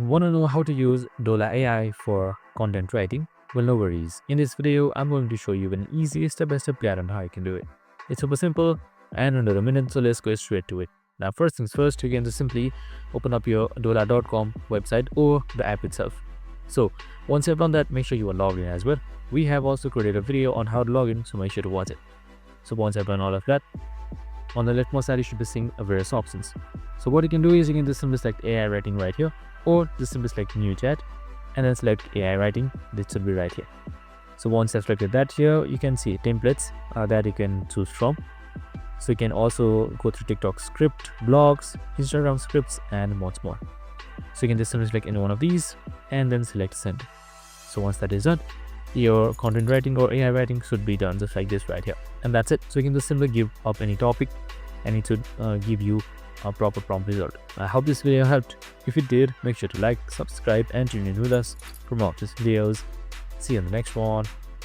Want to know how to use Dola AI for content writing? Well, no worries. In this video, I'm going to show you an easy step-by-step guide on how you can do it. It's super simple and under a minute, so let's go straight to it. Now, first things first, you can just simply open up your dola.com website or the app itself. So once you've done that, make sure you are logged in as well. We have also created a video on how to log in, so make sure to watch it. So once I've done all of that, on the leftmost side, you should be seeing various options. So what you can do is you can just simply select AI writing right here, or just simply select new chat and then select AI writing. This should be right here. So once I've selected that here, you can see templates that you can choose from. So you can also go through TikTok script, blogs, Instagram scripts, and lots more. So you can just simply select any one of these and then select send. So once that is done, your content writing or AI writing should be done just like this right here. And that's it. So you can just simply give up any topic and it should give you a proper prompt result. I hope this video helped. If it did, make sure to like, subscribe, and tune in with us for more videos. See you in the next one.